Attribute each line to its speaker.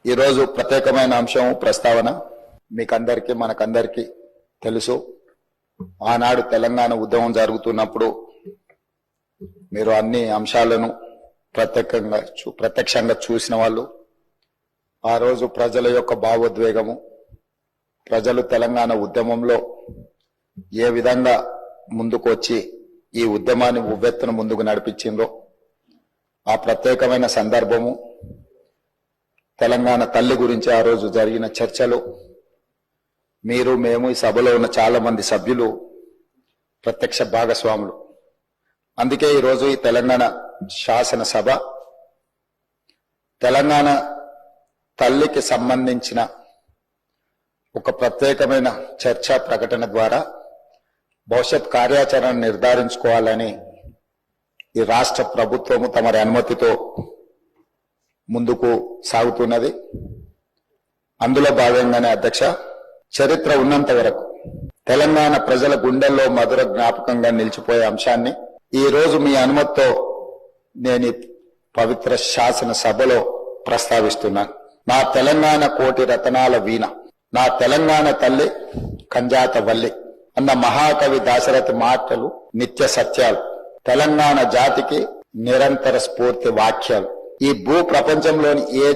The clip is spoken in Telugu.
Speaker 1: ఈరోజు ప్రత్యేకమైన అంశం ప్రస్తావన మీకందరికీ మనకందరికీ తెలుసు. ఆనాడు తెలంగాణ ఉద్యమం జరుగుతున్నప్పుడు మీరు అన్ని అంశాలను ప్రత్యక్షంగా చూసిన వాళ్ళు. ఆ రోజు ప్రజల యొక్క భావోద్వేగము, ప్రజలు తెలంగాణ ఉద్యమంలో ఏ విధంగా ముందుకు వచ్చి ఈ ఉద్యమాన్ని ఉవ్వెత్తున ముందుకు నడిపించిందో ఆ ప్రత్యేకమైన సందర్భము, తెలంగాణ తల్లి గురించి ఆ రోజు జరిగిన చర్చలు, మీరు మేము ఈ సభలో ఉన్న చాలా మంది సభ్యులు ప్రత్యక్ష భాగస్వాములు. అందుకే ఈరోజు ఈ తెలంగాణ శాసనసభ తెలంగాణ తల్లికి సంబంధించిన ఒక ప్రత్యేకమైన చర్చా ప్రకటన ద్వారా భవిష్యత్ కార్యాచరణ నిర్ధారించుకోవాలని ఈ రాష్ట్ర ప్రభుత్వము తమరి అనుమతితో ముందుకు సాగుతున్నది. అందులో భాగంగానే అధ్యక్ష, చరిత్ర ఉన్నంత వరకు తెలంగాణ ప్రజల గుండెల్లో మధుర జ్ఞాపకంగా నిలిచిపోయే అంశాన్ని ఈ రోజు మీ అనుమతితో నేను ఈ పవిత్ర శాసన సభలో ప్రస్తావిస్తున్నాను. నా తెలంగాణ కోటి రతనాల వీణ, నా తెలంగాణ తల్లి కంజాత వల్లి అన్న మహాకవి దాశరథి మాటలు నిత్య సత్యాలు, తెలంగాణ జాతికి నిరంతర స్ఫూర్తి వాక్యాలు. ఈ భూ ప్రపంచంలోని ఏ